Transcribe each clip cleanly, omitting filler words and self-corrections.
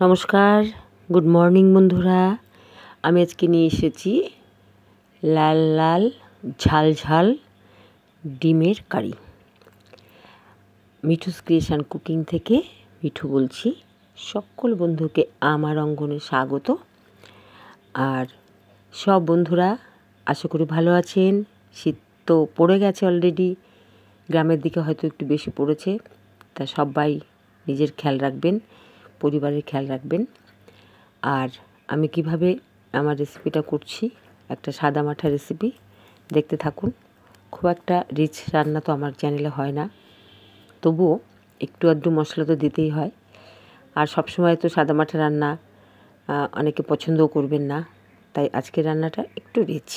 নমস্কার, good morning বন্ধুরা। আমি আজকে নিয়ে এসেছি লাল লাল ঝাল ঝাল ডিমের কারি। মিঠুস ক্রিয়েশন কুকিং থেকে মিঠু বলছি। সকল বন্ধুকে আমার অঙ্গনে স্বাগত। আর সব বন্ধুরা আশা করি ভালো আছেন। শীত তো পড়ে গেছে অলরেডি, গ্রামের দিকে হয়তো একটু বেশি পড়েছে। তা সবাই নিজের খেয়াল রাখবেন, পরিবারের খেয়াল রাখবেন। আর আমি কিভাবে আমার রেসিপিটা করছি, একটা সাদা মাঠা রেসিপি, দেখতে থাকুন। খুব একটা রিচ রান্না তো আমার চ্যানেলে হয় না, তবুও একটু আধটু মশলা তো দিতেই হয়। আর সবসময় তো সাদা মাঠা রান্না অনেকে পছন্দও করবেন না, তাই আজকের রান্নাটা একটু রিচ,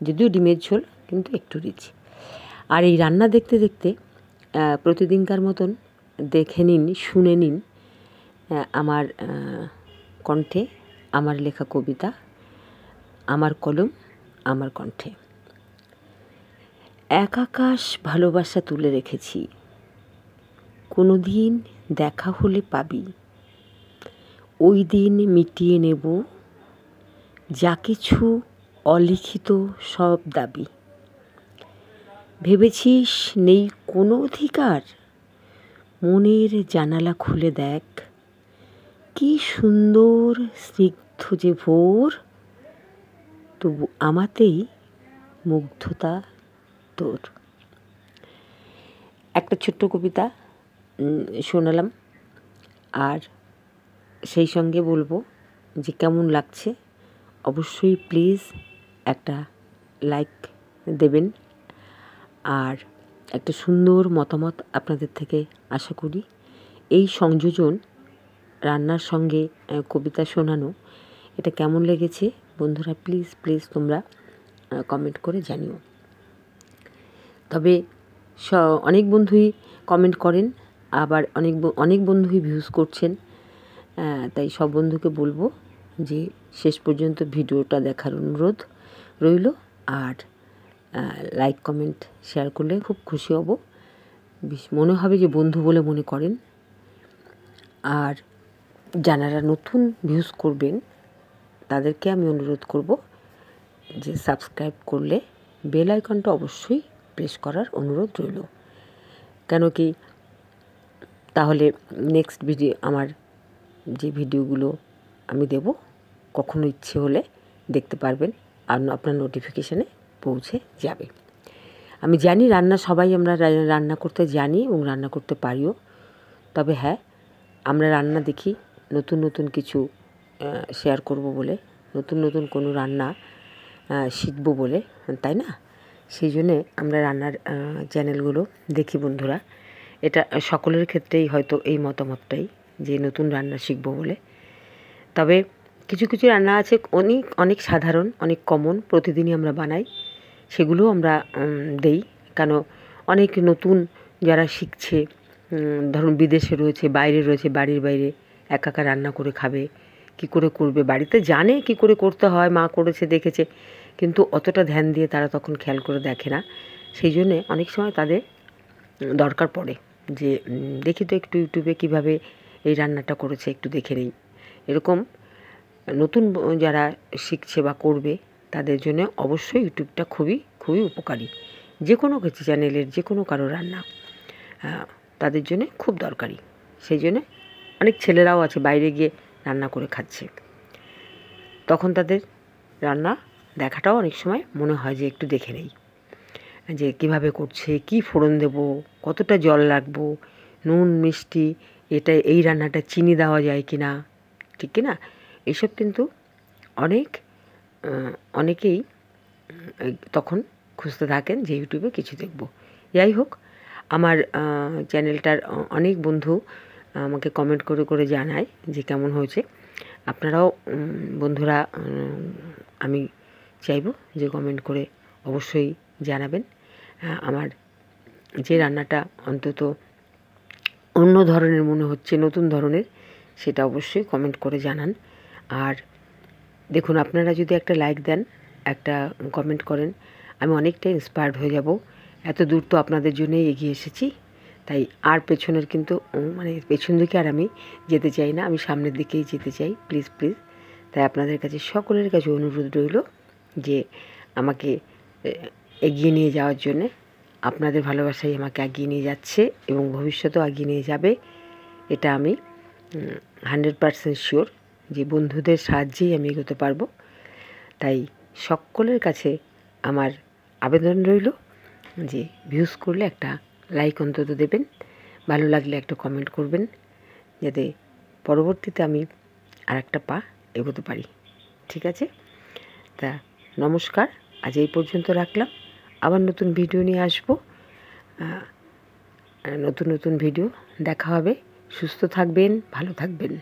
যদিও ডিমের ঝোল কিন্তু একটু রিচ। আর এই রান্না দেখতে দেখতে প্রতিদিনকার মতন দেখে নিন, শুনে নিন আমার কণ্ঠে আমার লেখা কবিতা, আমার কলম আমার কণ্ঠে। এক আকাশ ভালোবাসা তুলে রেখেছি, কোনো দিন দেখা হলে পাবি, ওই দিন মিটিয়ে নেব যা কিছু অলিখিত সব দাবি। ভেবেছিস নেই কোনো অধিকার, মনের জানালা খুলে দেখ, কি সুন্দর স্নিগ্ধ যে ভোর, তবু আমাতেই মুগ্ধতা তোর। একটা ছোট্ট কবিতা শোনালাম, আর সেই সঙ্গে বলবো যে কেমন লাগছে অবশ্যই প্লিজ একটা লাইক দেবেন। আর একটা সুন্দর মতামত আপনাদের থেকে আশা করি। এই সংযোজন, রান্নার সঙ্গে কবিতা শোনানো, এটা কেমন লেগেছে বন্ধুরা প্লিজ প্লিজ তোমরা কমেন্ট করে জানিও। তবে অনেক বন্ধুই কমেন্ট করেন, আবার অনেক বন্ধুই ভিউজ করছেন। তাই সব বন্ধুকে বলবো যে শেষ পর্যন্ত ভিডিওটা দেখার অনুরোধ রইল। আর লাইক কমেন্ট শেয়ার করলে খুব খুশি হব, মনে হবে যে বন্ধু বলে মনে করেন। আর যারা নতুন ভিউজ করবেন তাদেরকে আমি অনুরোধ করব যে সাবস্ক্রাইব করলে বেল আইকনটা অবশ্যই প্রেস করার অনুরোধ রইল। কেন কি তাহলে নেক্সট ভিডিও, আমার যে ভিডিওগুলো আমি দেব, কখনো ইচ্ছে হলে দেখতে পারবেন আর আপনার নোটিফিকেশানে পৌঁছে যাবে। আমি জানি সবাই আমরা রান্না করতে জানি এবং রান্না করতে পারিও। তবে হ্যাঁ, আমরা রান্না দেখি নতুন নতুন কিছু শেয়ার করব বলে, নতুন নতুন কোনো রান্না শিখব বলে, তাই না? সেই জন্যে আমরা রান্নার চ্যানেলগুলো দেখি বন্ধুরা। এটা সকলের ক্ষেত্রেই হয়তো এই মতামতটাই, যে নতুন রান্না শিখব বলে। তবে কিছু কিছু রান্না আছে অনেক অনেক সাধারণ, অনেক কমন, প্রতিদিনই আমরা বানাই, সেগুলোও আমরা দেই। কেন অনেক নতুন যারা শিখছে, ধরুন বিদেশে রয়েছে, বাইরে রয়েছে, বাড়ির বাইরে একা রান্না করে খাবে, কি করে করবে, বাড়িতে জানে কি করে করতে হয়, মা করেছে দেখেছে, কিন্তু অতটা ধ্যান দিয়ে তারা তখন খেয়াল করে দেখে না। সেই জন্যে অনেক সময় তাদের দরকার পড়ে যে দেখি তো একটু ইউটিউবে কীভাবে এই রান্নাটা করেছে, একটু দেখে নেই। এরকম নতুন যারা শিখছে বা করবে তাদের জন্য অবশ্যই ইউটিউবটা খুবই খুবই উপকারী। যে কোনো কিছু চ্যানেলের যে কোনো কারো রান্না তাদের জন্য খুব দরকারি। সেই জন্যে অনেক ছেলেরাও আছে বাইরে গিয়ে রান্না করে খাচ্ছে, তখন তাদের রান্না দেখাটাও অনেক সময় মনে হয় যে একটু দেখে নেই, যে কিভাবে করছে, কি ফোড়ন দেব, কতটা জল রাখবো, নুন মিষ্টি, এই রান্নাটা চিনি দেওয়া যায় কি না, ঠিক কি না? এইসব কিন্তু অনেকেই তখন খুঁজতে থাকেন যে ইউটিউবে কিছু দেখব। যাই হোক, আমার চ্যানেলটার অনেক বন্ধু আমাকে কমেন্ট করে করে জানায় যে কেমন হয়েছে। আপনারাও বন্ধুরা, আমি চাইব যে কমেন্ট করে অবশ্যই জানাবেন। আমার যে রান্নাটা অন্তত অন্য ধরনের মনে হচ্ছে, নতুন ধরনের, সেটা অবশ্যই কমেন্ট করে জানান। আর দেখুন, আপনারা যদি একটা লাইক দেন, একটা কমেন্ট করেন, আমি অনেকটা ইন্সপায়ার্ড হয়ে যাব। এত দূর তো আপনাদের জন্যই এগিয়ে এসেছি, তাই আর পেছনের কিন্তু মানে পেছন দিকে আর আমি যেতে চাই না, আমি সামনের দিকেই যেতে চাই। প্লিজ প্লিজ, তাই আপনাদের কাছে সকলের কাছে অনুরোধ রইল যে আমাকে এগিয়ে নিয়ে যাওয়ার জন্যে। আপনাদের ভালোবাসাই আমাকে এগিয়ে নিয়ে যাচ্ছে এবং ভবিষ্যতেও এগিয়ে নিয়ে যাবে, এটা আমি 100% শিওর যে বন্ধুদের সাহায্যেই আমি এগোতে পারবো। তাই সকলের কাছে আমার আবেদন রইল যে ভিউজ করলে একটা লাইক অন্তত দেবেন, ভালো লাগলে একটা কমেন্ট করবেন, যাতে পরবর্তীতে আমি আর একটা পা এগোতে পারি। ঠিক আছে? তা নমস্কার, আজ এই পর্যন্ত রাখলাম। আবার নতুন ভিডিও নিয়ে আসবো, নতুন নতুন ভিডিও দেখা হবে। সুস্থ থাকবেন, ভালো থাকবেন।